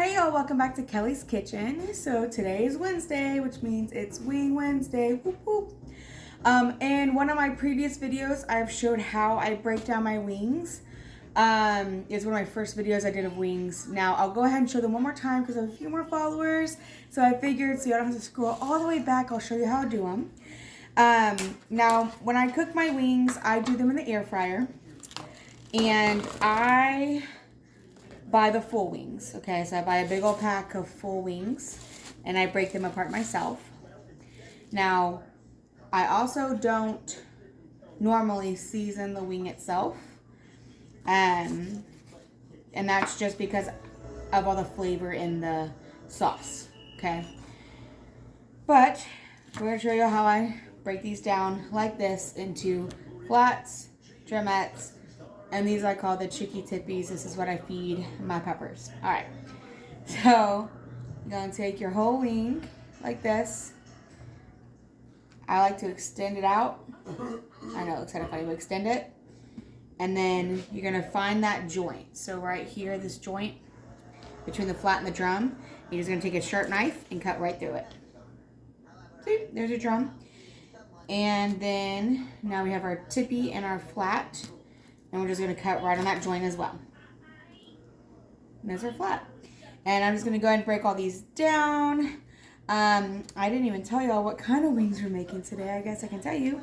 Hey y'all, welcome back to Kelly's Kitchen. So today is Wednesday, which means it's Wing Wednesday. Whoop, whoop. In one of my previous videos, I've showed how I break down my wings. It's one of my first videos I did of wings. Now I'll go ahead and show them one more time because I have a few more followers. So I figured, so you don't have to scroll all the way back, I'll show you how I do them. Now when I cook my wings, I do them in the air fryer. And I buy the full wings. Okay, so I buy a big old pack of full wings and I break them apart myself. Now, I also don't normally season the wing itself. And that's just because of all the flavor in the sauce. Okay. But we're going to show you how I break these down like this into flats, drumettes, and these I call the chicky tippies. This is what I feed my peppers. All right. So you're going to take your whole wing like this. I like to extend it out. I know it looks kind of funny, but extend it. And then you're going to find that joint. So right here, this joint between the flat and the drum, you're just going to take a sharp knife and cut right through it. See, there's your drum. And then now we have our tippy and our flat. And we're just going to cut right on that joint as well. And there's our flat. And I'm just going to go ahead and break all these down. I didn't even tell y'all what kind of wings we're making today. I guess I can tell you.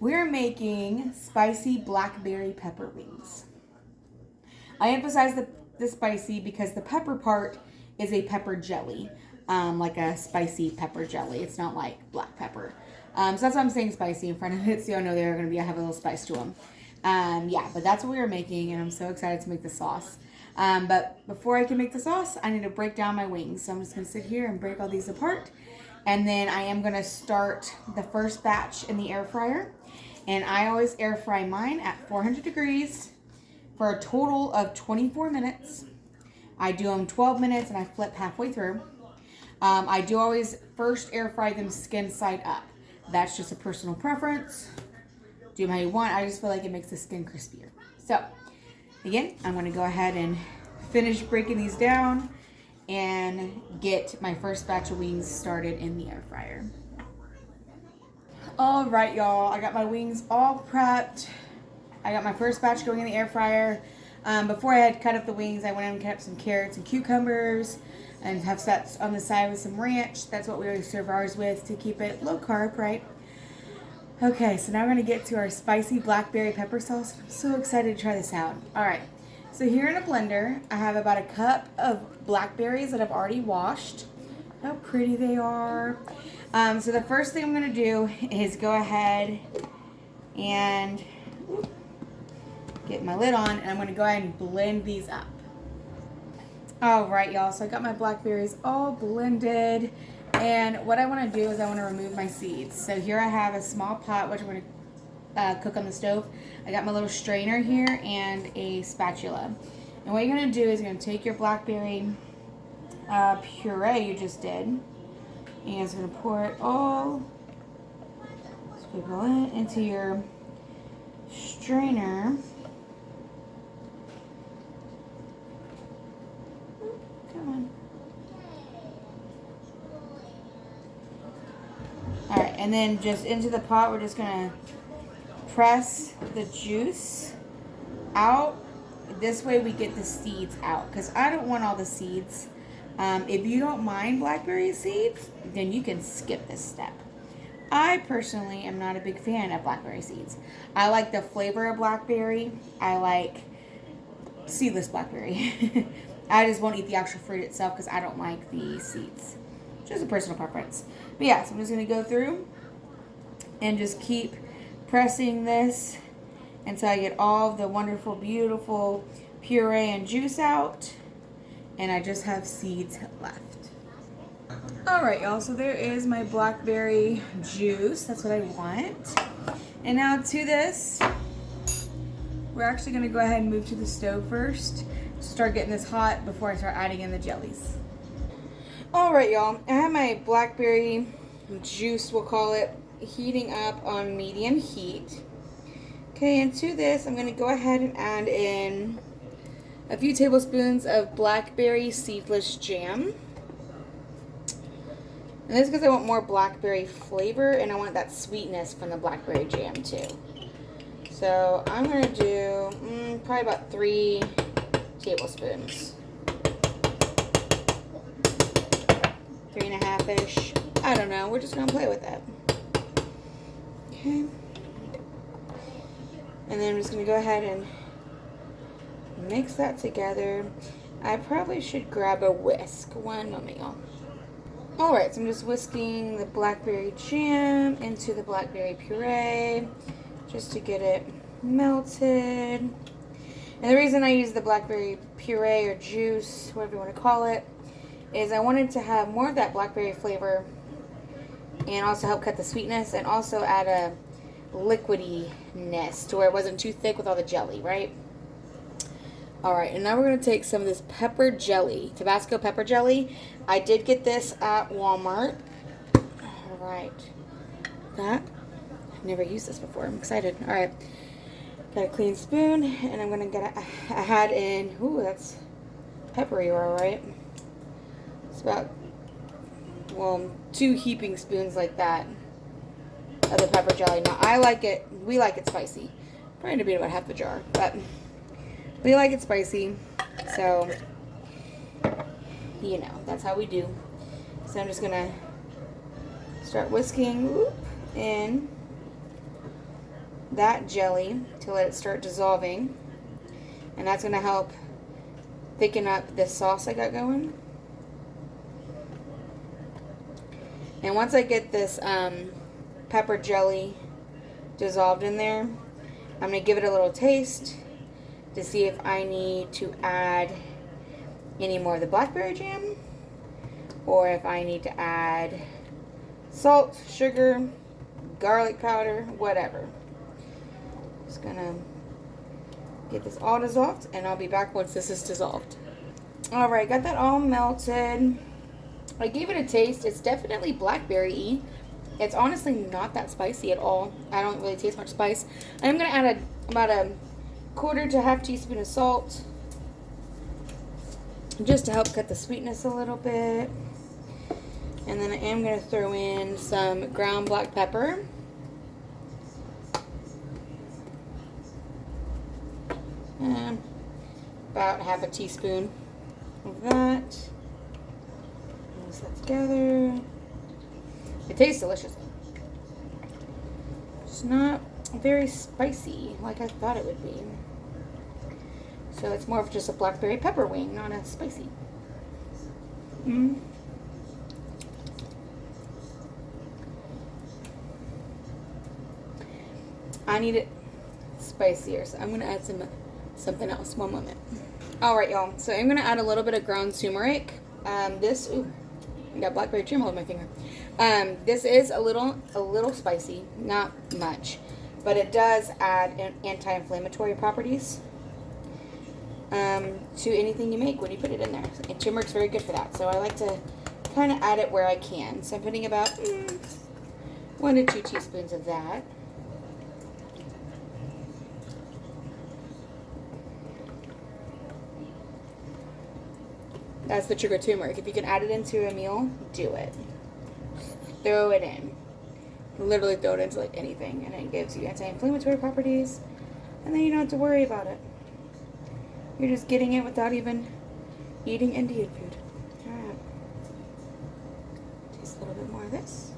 We're making spicy blackberry pepper wings. I emphasize the spicy because the pepper part is a pepper jelly. Like a spicy pepper jelly. It's not like black pepper. So that's why I'm saying spicy in front of it. So y'all know they're going to have a little spice to them. Yeah, but that's what we were making, and I'm so excited to make the sauce. But before I can make the sauce, I need to break down my wings. So I'm just going to sit here and break all these apart. And then I am going to start the first batch in the air fryer. And I always air fry mine at 400 degrees for a total of 24 minutes. I do them 12 minutes and I flip halfway through. I do always first air fry them skin side up. That's just a personal preference. Do them how you want. I just feel like it makes the skin crispier. So, again, I'm going to go ahead and finish breaking these down and get my first batch of wings started in the air fryer. All right, y'all. I got my wings all prepped. I got my first batch going in the air fryer. Before I had cut up the wings, I went in and cut up some carrots and cucumbers and have set on the side with some ranch. That's what we always serve ours with to keep it low carb, right? Okay, so now we're going to get to our spicy blackberry pepper sauce. I'm so excited to try this out. All right, so here in a blender, I have about a cup of blackberries that I've already washed. How pretty they are. So the first thing I'm going to do is go ahead and get my lid on, and I'm going to go ahead and blend these up. All right, y'all, so I got my blackberries all blended. And what I want to do is I want to remove my seeds. So here I have a small pot, which I'm going to cook on the stove. I got my little strainer here and a spatula. And what you're going to do is you're going to take your blackberry puree you just did. And it's going to pour it all, sprinkle it into your strainer. Come on. Alright, and then just into the pot, we're just going to press the juice out. This way we get the seeds out, because I don't want all the seeds. If you don't mind blackberry seeds, then you can skip this step. I personally am not a big fan of blackberry seeds. I like the flavor of blackberry. I like seedless blackberry. I just won't eat the actual fruit itself because I don't like the seeds. Just a personal preference. But yeah, so I'm just going to go through and just keep pressing this until I get all of the wonderful, beautiful puree and juice out. And I just have seeds left. Alright, y'all, so there is my blackberry juice. That's what I want. And now to this, we're actually going to go ahead and move to the stove first. Start getting this hot before I start adding in the jellies. Alright, y'all, I have my blackberry juice, we'll call it, heating up on medium heat. Okay, and to this, I'm going to go ahead and add in a few tablespoons of blackberry seedless jam. And this is because I want more blackberry flavor and I want that sweetness from the blackberry jam too. So I'm going to do probably about 3 tablespoons. 3.5-ish. I don't know. We're just going to play with it. Okay. And then I'm just going to go ahead and mix that together. I probably should grab a whisk. One moment, y'all. Alright, so I'm just whisking the blackberry jam into the blackberry puree just to get it melted. And the reason I use the blackberry puree or juice, whatever you want to call it, is I wanted to have more of that blackberry flavor and also help cut the sweetness and also add a liquidiness to where it wasn't too thick with all the jelly, right? Alright, and now we're going to take some of this pepper jelly, Tabasco pepper jelly. I did get this at Walmart. Alright. That. I've never used this before. I'm excited. Alright. Got a clean spoon, and I'm going to add in, ooh, that's peppery, alright. It's about, well, 2 heaping spoons like that of the pepper jelly. Now, I like it, we like it spicy. Probably to be about half the jar, but we like it spicy, so, you know, that's how we do. So I'm just going to start whisking in that jelly to let it start dissolving. And that's going to help thicken up this sauce I got going. And once I get this pepper jelly dissolved in there, I'm going to give it a little taste to see if I need to add any more of the blackberry jam or if I need to add salt, sugar, garlic powder, whatever. Just gonna get this all dissolved and I'll be back once this is dissolved. Alright, got that all melted. I gave it a taste. It's definitely blackberry-y. It's honestly not that spicy at all. I don't really taste much spice. I'm gonna add about a 1/4 to 1/2 teaspoon of salt just to help cut the sweetness a little bit. And then I am going to throw in some ground black pepper. And about 1/2 teaspoon of that. Mix that together. It tastes delicious. It's not very spicy like I thought it would be. So it's more of just a blackberry pepper wing, not as spicy. I need it spicier, so I'm going to add something else. One moment. Alright, y'all. So I'm going to add a little bit of ground turmeric. I got blackberry jam all over my finger. This is a little spicy, not much, but it does add anti-inflammatory properties to anything you make when you put it in there. And turmeric's very good for that, so I like to kind of add it where I can. So I'm putting about 1 to 2 teaspoons of that. That's the sugar turmeric. If you can add it into a meal, do it. Throw it in. Literally throw it into like anything, and it gives you anti-inflammatory properties, and then you don't have to worry about it. You're just getting it without even eating Indian food. Alright. Just a little bit more of this.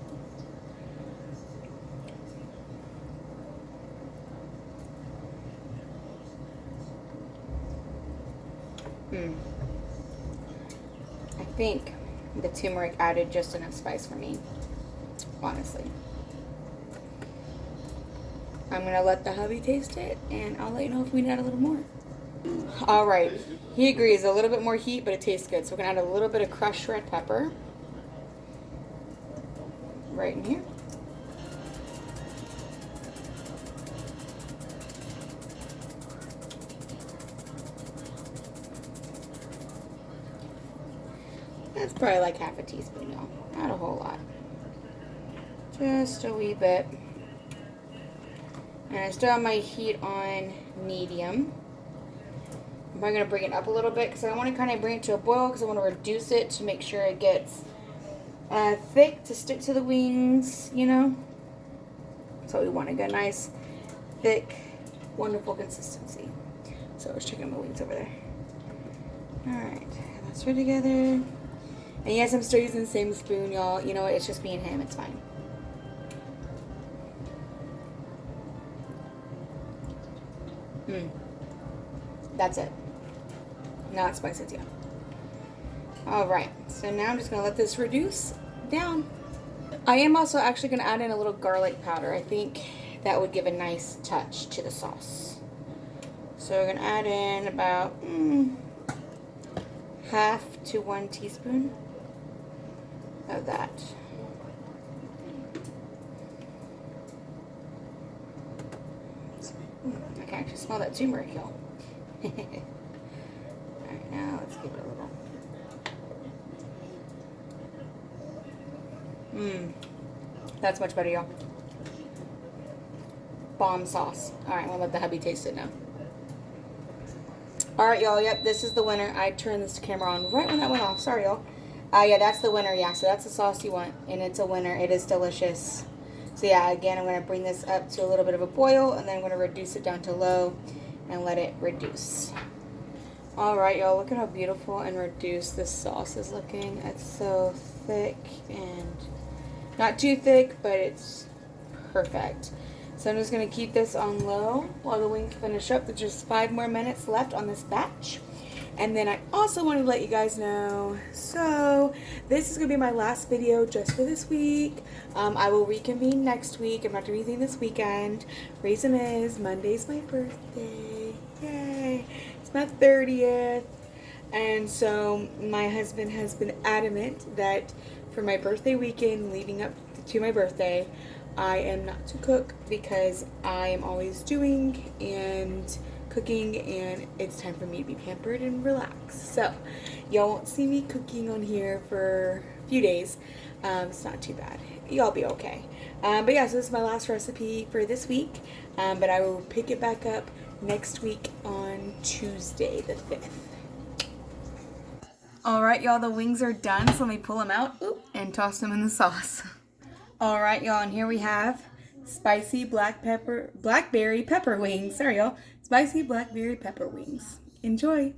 I think the turmeric added just enough spice for me, honestly. I'm going to let the hubby taste it, and I'll let you know if we need to add a little more. Alright, he agrees, a little bit more heat, but it tastes good. So we're going to add a little bit of crushed red pepper right in here. That's probably like 1/2 teaspoon, y'all. Not a whole lot. Just a wee bit. And I still have my heat on medium. I'm probably going to bring it up a little bit because I want to kind of bring it to a boil because I want to reduce it to make sure it gets thick to stick to the wings, you know. So we want to get a nice, thick, wonderful consistency. So I was checking my wings over there. Alright, let's stir together. And yes, I'm still using the same spoon, y'all. You know what? It's just me and him. It's fine. That's it. Not spicy too. Alright, so now I'm just going to let this reduce down. I am also actually going to add in a little garlic powder. I think that would give a nice touch to the sauce. So we're going to add in about half to 1 teaspoon of that. I can actually smell that turmeric, y'all. Alright, now let's give it a little. That's much better, y'all. Bomb sauce. Alright, I'm gonna let the hubby taste it now. Alright, y'all. Yep, this is the winner. I turned this camera on right when that went off. Sorry, y'all. Yeah, that's the winner. Yeah, so that's the sauce you want. And it's a winner. It is delicious. So yeah, again, I'm going to bring this up to a little bit of a boil. And then I'm going to reduce it down to low and let it reduce. Alright, y'all. Look at how beautiful and reduced this sauce is looking. It's so thick and not too thick, but it's perfect. So I'm just going to keep this on low while the wings finish up. There's just 5 more minutes left on this batch. And then I also wanted to let you guys know, so this is going to be my last video just for this week. I will reconvene next week. I'm not doing anything this weekend. Reason is, Monday's my birthday. Yay! It's my 30th. And so my husband has been adamant that for my birthday weekend leading up to my birthday, I am not to cook because I am always doing and cooking, and it's time for me to be pampered and relax. So y'all won't see me cooking on here for a few days. It's not too bad. Y'all be okay. But yeah, so this is my last recipe for this week. But I will pick it back up next week on Tuesday the 5th. Alright, y'all, the wings are done, so let me pull them out and toss them in the sauce. Alright, y'all, and here we have spicy blackberry pepper wings. Sorry, y'all. Spicy blackberry pepper wings. Enjoy.